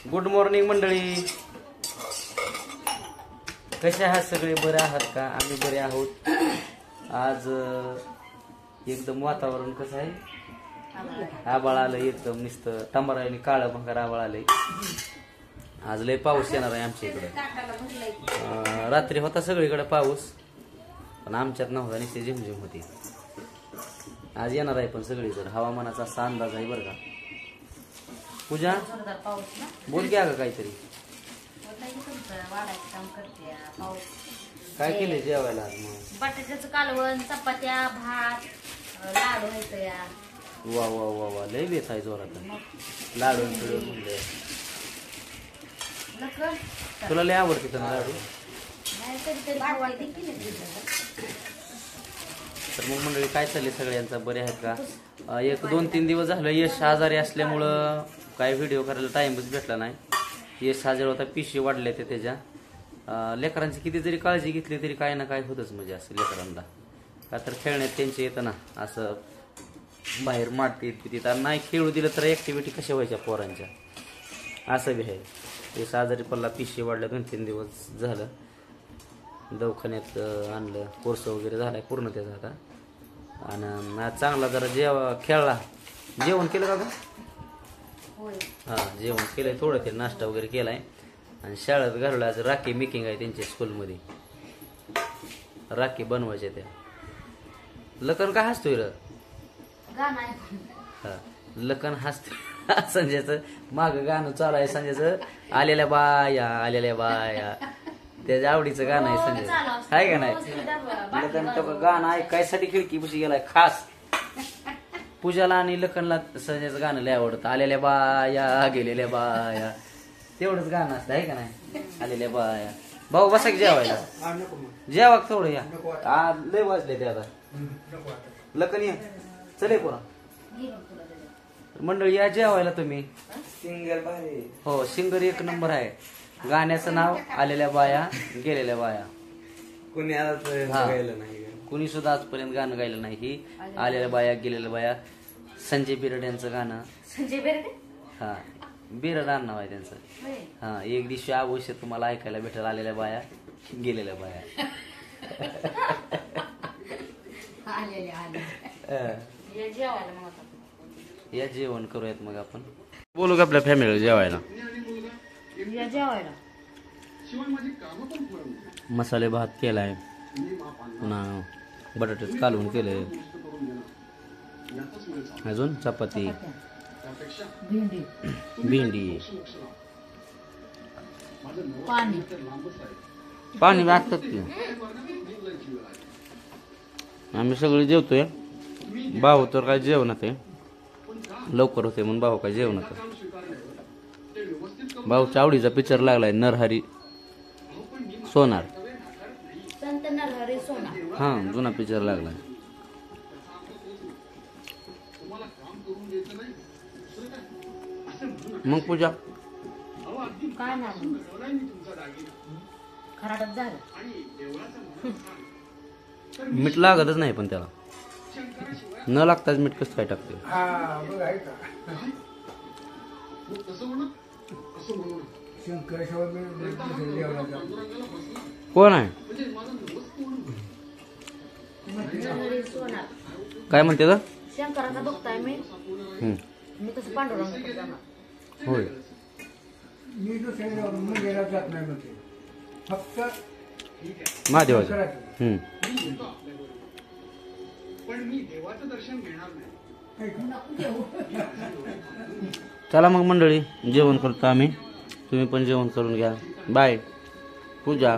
Good morning मंडळी, कसे आहात सगळे? बरे आहात का? आम्ही बरे आहोत. आज एकदम वातावरण कसं आहे, आबाळ आलं एकदम, नुसतं टंबराने काळं भंगार आबाळ आलंय. आज लय पाऊस येणार आहे आमच्या इकडे. रात्री होता सगळीकडे पाऊस, पण आमच्यात नव्हता, नुसते झिमझिम होती. आज येणार आहे पण सगळीकडे, हवामानाचा असा अंदाज आहे बरं का. पूजा बोल की अगं काहीतरी. काय केले जेवायला आज? मग बटाट्याचं कालवण, चपात्या, भात, लाडू आहेत या. वा वा वा वा, लय बेत आहे जोरात. लाडू म्हणले तुला लय आवडते ना लाडू? तर मग मंडळी काय चालले सगळ्यांचा, बरे आहेत का? एक 2-3 दिवस झालं यश आजारी असल्यामुळं काय व्हिडिओ करायला टाइमच भेटला नाही. यश आजार होता, पिशी वाढले ते त्याच्या. लेकरांची किती जरी काळजी घेतली तरी काय ना काय होतच, म्हणजे असं लेकरांना का तर खेळण्यात त्यांचे येतं ना, असं बाहेर मारते तिथे नाही खेळू दिलं तर ऍक्टिव्हिटी कशा व्हायच्या पोरांच्या, असं बी आहे. यश आजारी पडला, पिशी वाढल्या, 2-3 दिवस झालं. दवाखान्यात आणलं, कोर्स वगैरे झालाय पूर्ण त्याचा आता. आणि आज चांगला जरा खेळला. जेवण केलं का गं? हा, जेवण केलंय, थोडं ते नाश्ता वगैरे केलाय. आणि शाळेत घालवलं. आज राखी मेकिंग आहे त्यांच्या स्कूलमध्ये, राखी बनवायच्या त्या. लखन का हसतोय र? हा, लखन हसतोय. संजयचं माग गाणं चालू आहे, संजयचं आलेल्या बाया आलेल्या बाया, त्याच्या आवडीचं गाणं आहे संजय, आहे का नाही? लखन गाणं ऐकायसाठी खिडकीपाशी गेलाय खास. पूजाला आणि लखनला संजयचं गाणं लय आवडतं. आलेल्या बाया गेलेल्या बाया, तेवढंच गाणं असतं, आहे का नाही? आलेल्या बाया. भाऊ बसा की जेवायला, जेवा थोडं या. लय वाजले ते आता. लखन या, चले पुरा मंडळी, या जेवायला तुम्ही. सिंगर भारी हो, सिंगर एक नंबर आहे. गाण्याचं नाव आलेल्या बाया गेलेल्या बाया. कोणी गायलं नाही, कुणी सुद्धा आजपर्यंत गाणं गायलं नाही. ही आलेल्या बाया गेलेल्या बाया, संजय बिरड यांचं गाणं. संजय बेरडे, हा, बिरड नाव आहे त्यांचं. हा, एक दिवशी अवश्य तुम्हाला ऐकायला भेटेल आलेल्या बाया गेलेल्या बाया. या जेवण करूयात मग आपण. बोलू का आपल्या फॅमिलीला जेवायला? मसाले भात केलाय, पुन्हा बटाट्याचं कालवण केलंय, अजून चपाती, भेंडी, पाणी असतात की. आम्ही सगळे जेवतोय. भाऊ तर काय जेवणात आहे, लवकर होते म्हणून भाऊ काय जेवणात. भाऊच्या आवडीचा पिक्चर लागलाय नरहरी सोनार. हा, जुना पिक्चर लागलाय. मग पूजा काय नाही, खराटच झालं. मीठ लागतच नाही, पण त्याला न लागताच मीठ कसं काय टाकते? कोण आहे? काय म्हणते का? शंकराचा बघताय मी. मी कसं पांडुरंग होय. मी दुसऱ्या मंदिरात जात नाही म्हणते, फक्त महादेवाचं. चला मग मंडळी, जेवण करतो आम्ही, तुम्ही पण जेवण करून घ्या. बाय. पूजा.